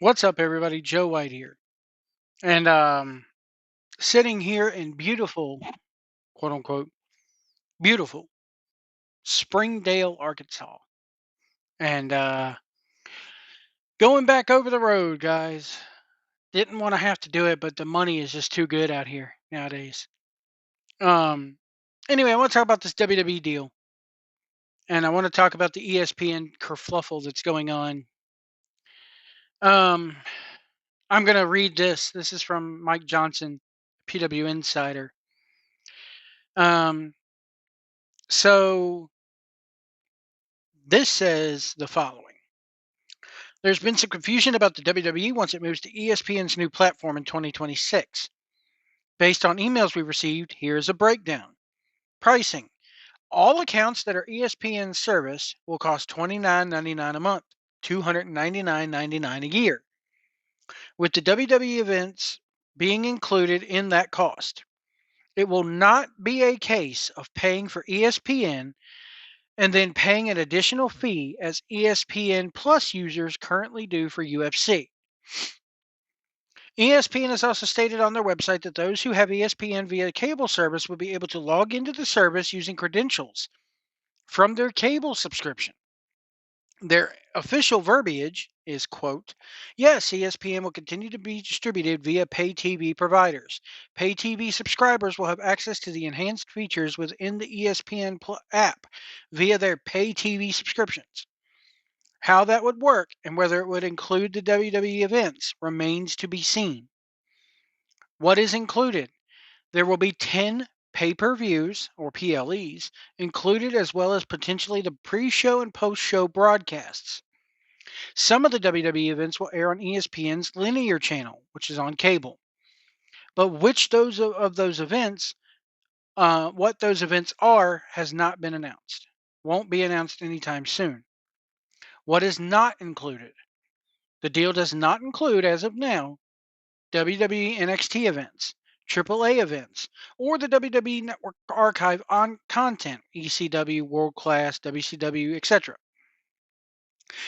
What's up, everybody? Joe White here, and sitting here in beautiful, quote unquote, beautiful Springdale, Arkansas, and going back over the road, guys. Didn't want to have to do it, but the money is just too good out here nowadays. Um, anyway, I want to talk about this WWE deal, and I want to talk about the ESPN kerfluffle that's going on. Um, I'm gonna read this. This is from Mike Johnson, PW Insider. Um, so this says the following. There's been some confusion about the WWE once it moves to ESPN's new platform in 2026. Based on emails we received, here's a breakdown. Pricing. All accounts that are ESPN service will cost $29.99 a month, $299.99 a year, with the WWE events being included in that cost. It will not be a case of paying for ESPN and then paying an additional fee as ESPN Plus users currently do for UFC. ESPN has also stated on their website that those who have ESPN via cable service will be able to log into the service using credentials from their cable subscription. Their official verbiage is, quote, yes, ESPN will continue to be distributed via pay TV providers. Pay TV subscribers will have access to the enhanced features within the ESPN app via their pay TV subscriptions. How that would work and whether it would include the WWE events remains to be seen. What is included? There will be 10 pay-per-views or PLEs included, as well as potentially the pre-show and post-show broadcasts. Some of the WWE events will air on ESPN's linear channel, which is on cable. But which those of those events, what those events are, has not been announced. Won't be announced anytime soon. What is not included? The deal does not include, as of now, WWE NXT events, AAA events, or the WWE Network archive on content, ECW, World Class, WCW, etc.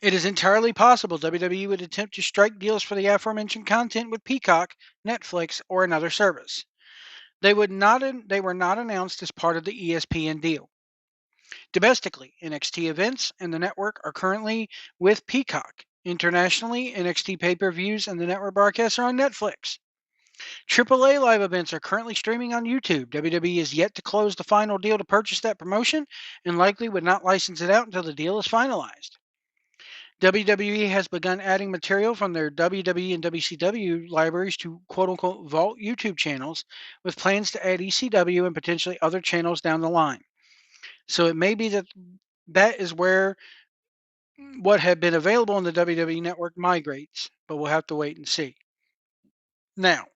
It is entirely possible WWE would attempt to strike deals for the aforementioned content with Peacock, Netflix, or another service. They were not announced as part of the ESPN deal. Domestically, NXT events and the network are currently with Peacock. Internationally, NXT pay-per-views and the network broadcasts are on Netflix. AAA live events are currently streaming on YouTube. WWE is yet to close the final deal to purchase that promotion and likely would not license it out until the deal is finalized. WWE has begun adding material from their WWE and WCW libraries to quote unquote vault YouTube channels with plans to add ECW and potentially other channels down the line. So it may be that that is where what had been available on the WWE network migrates, but we'll have to wait and see. Now,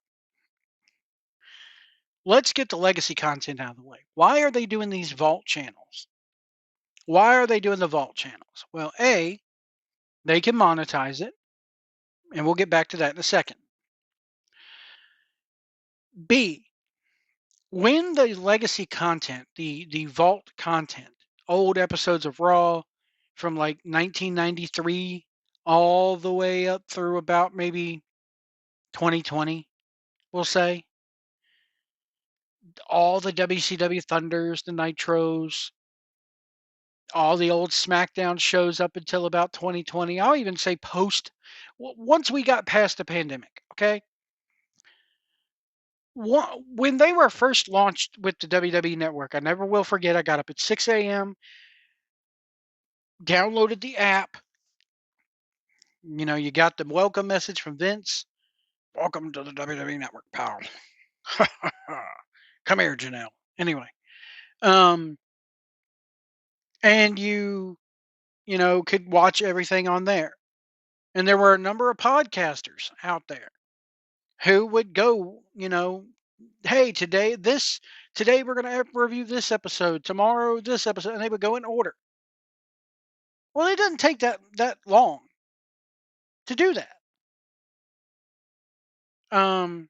let's get the legacy content out of the way. Why are they doing these vault channels? Why are they doing the vault channels? Well, A, they can monetize it, and we'll get back to that in a second. B, when the legacy content, the vault content, old episodes of Raw from like 1993 all the way up through about maybe 2020, we'll say, all the WCW Thunders, the Nitros, all the old SmackDown shows up until about 2020. I'll even say post, once we got past the pandemic, okay? When they were first launched with the WWE Network, I never will forget, I got up at 6 a.m., downloaded the app. You know, you got the welcome message from Vince. Welcome to the WWE Network, pal. Come here, Janelle. Anyway, um, and you know, could watch everything on there. And there were a number of podcasters out there who would go, you know, hey, today we're going to review this episode, tomorrow this episode, and they would go in order. Well, it doesn't take that long to do that. Um,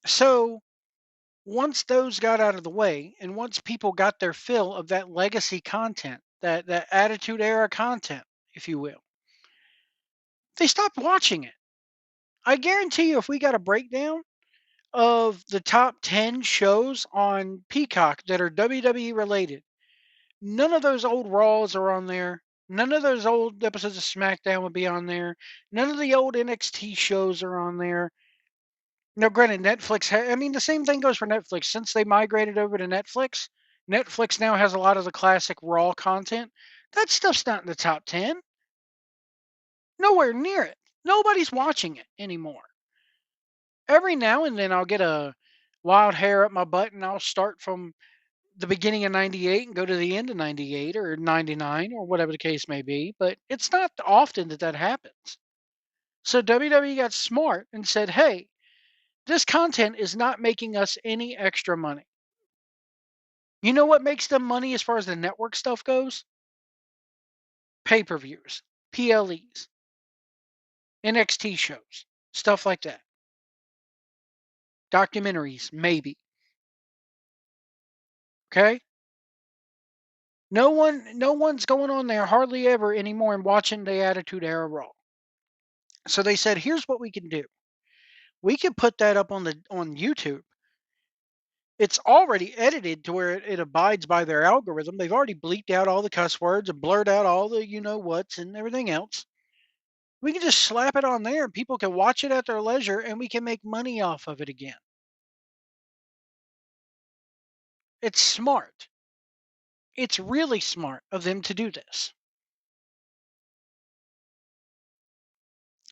so once those got out of the way, and once people got their fill of that legacy content, that attitude era content, if you will, They stopped watching it. I guarantee you, if we got a breakdown of the top 10 shows on Peacock that are WWE related, none of those old Raws are on there. None of those old episodes of SmackDown would be on there. None of the old NXT shows are on there. Now, granted, I mean, the same thing goes for Netflix. Since they migrated over to Netflix, Netflix now has a lot of the classic Raw content. That stuff's not in the top 10. Nowhere near it. Nobody's watching it anymore. Every now and then I'll get a wild hair up my butt and I'll start from the beginning of 98 and go to the end of 98 or 99 or whatever the case may be, but it's not often that that happens. So WWE got smart and said, hey, this content is not making us any extra money. You know what makes them money as far as the network stuff goes? Pay per views, PLEs, NXT shows, stuff like that. Documentaries, maybe. Okay? No one's going on there hardly ever anymore and watching the Attitude Era Raw. So they said, here's what we can do. We can put that up on YouTube. It's already edited to where it abides by their algorithm. They've already bleeped out all the cuss words and blurred out all the you know what's and everything else. We can just slap it on there and people can watch it at their leisure and we can make money off of it again. It's smart. It's really smart of them to do this.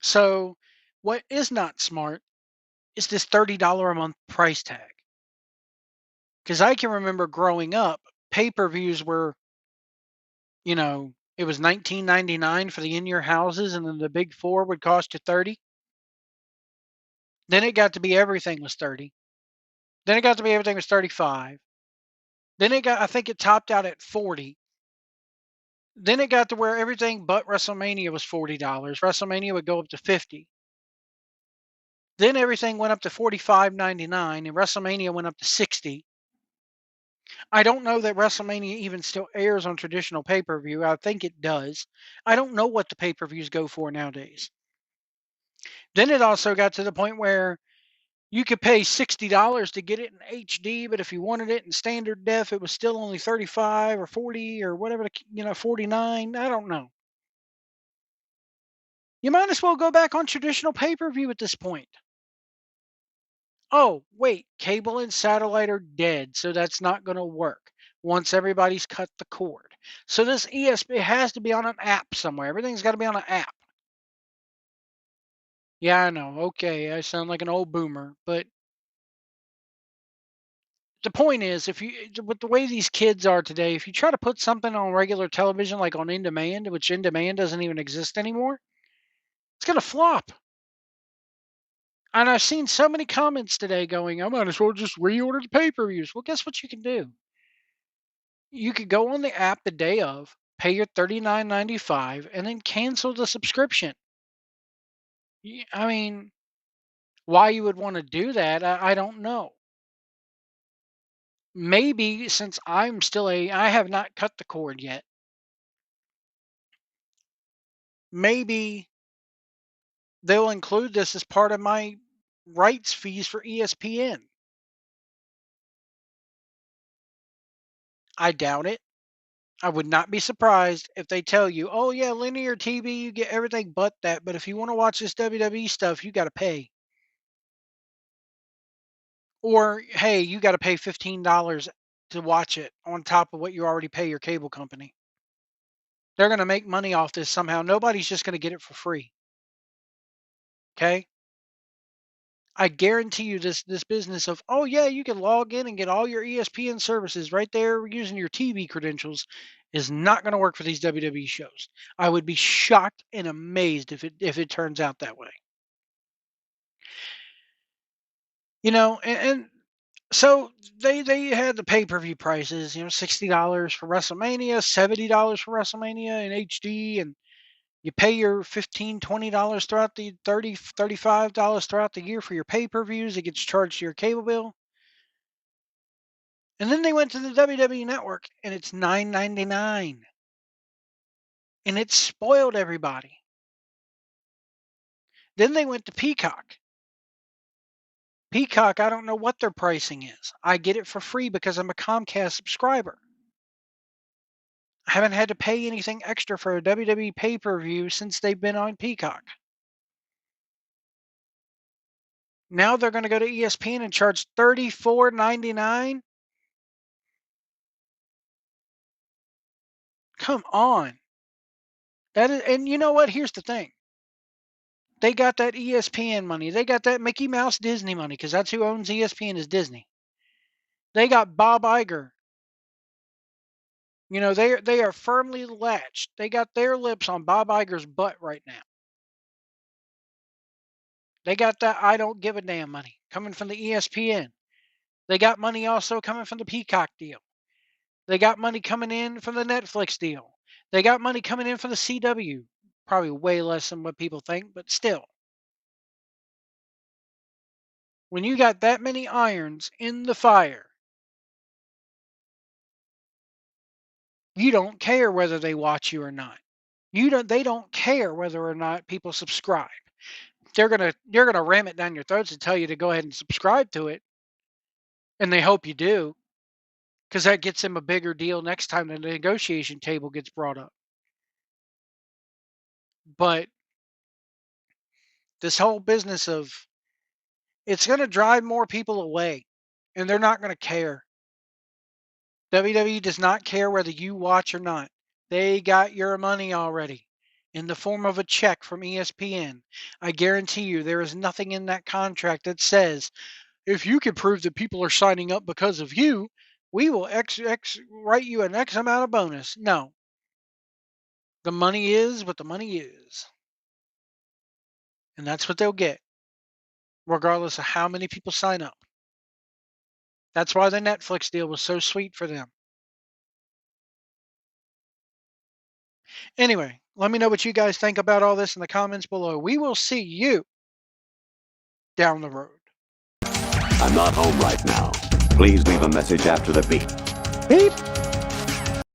So, what is not smart is this $30 a month price tag. Because I can remember growing up, pay per views were, it was 19.99 for the in your houses, and then the big four would cost you 30. Then it got to be everything was 30. Then it got to be everything was 35. Then I think it topped out at 40. Then it got to where everything but WrestleMania was $40. WrestleMania would go up to 50. Then everything went up to 45.99 and WrestleMania went up to 60. I don't know that WrestleMania even still airs on traditional pay-per-view. I think it does. I don't know what the pay-per-views go for nowadays. Then it also got to the point where you could pay $60 to get it in HD, but if you wanted it in standard def, it was still only 35 or 40 or whatever, 49. I don't know. You might as well go back on traditional pay-per-view at this point. Oh, wait, cable and satellite are dead, so that's not going to work once everybody's cut the cord. So this ESP has to be on an app somewhere. Everything's got to be on an app. Yeah, I know. Okay, I sound like an old boomer, but the point is, if you with the way these kids are today, if you try to put something on regular television like on in demand, which in demand doesn't even exist anymore, it's going to flop. And I've seen so many comments today going, I might as well just reorder the pay-per-views. Well, guess what you can do? You could go on the app the day of, pay your $39.95, and then cancel the subscription. I mean, why you would want to do that, I don't know. Maybe since I have not cut the cord yet. Maybe they'll include this as part of my rights fees for ESPN. I doubt it. I would not be surprised if they tell you, oh, yeah, linear TV, you get everything but that. But if you want to watch this WWE stuff, you got to pay. Or, hey, you got to pay $15 to watch it on top of what you already pay your cable company. They're going to make money off this somehow. Nobody's just going to get it for free. Okay? I guarantee you this business of, oh yeah, you can log in and get all your ESPN services right there using your TV credentials is not going to work for these WWE shows. I would be shocked and amazed if it turns out that way. And so they had the pay-per-view prices, $60 for WrestleMania, $70 for WrestleMania in HD, and you pay your $15-$20 throughout the $35 throughout the year for your pay-per-views. It gets charged to your cable bill. And then they went to the WWE Network and it's $9.99. And it spoiled everybody. Then they went to Peacock. Peacock, I don't know what their pricing is. I get it for free because I'm a Comcast subscriber. I haven't had to pay anything extra for a WWE pay-per-view since they've been on Peacock. Now they're going to go to ESPN and charge $34.99. Come on. That is, and you know what? Here's the thing. They got that ESPN money. They got that Mickey Mouse Disney money because that's who owns ESPN is Disney. They got Bob Iger. You know, they are firmly latched. They got their lips on Bob Iger's butt right now. They got that I don't give a damn money coming from the ESPN. They got money also coming from the Peacock deal. They got money coming in from the Netflix deal. They got money coming in from the CW. Probably way less than what people think, but still. When you got that many irons in the fire, you don't care whether they watch you or not. They don't care whether or not people subscribe. You're gonna ram it down your throats and tell you to go ahead and subscribe to it. And they hope you do. Because that gets them a bigger deal next time the negotiation table gets brought up. But this whole business of it's going to drive more people away, and they're not going to care. WWE does not care whether you watch or not. They got your money already in the form of a check from ESPN. I guarantee you there is nothing in that contract that says if you can prove that people are signing up because of you, we will write you an X amount of bonus. No. The money is what the money is. And that's what they'll get, regardless of how many people sign up. That's why the Netflix deal was so sweet for them. Anyway, let me know what you guys think about all this in the comments below. We will see you down the road. I'm not home right now. Please leave a message after the beep. Beep.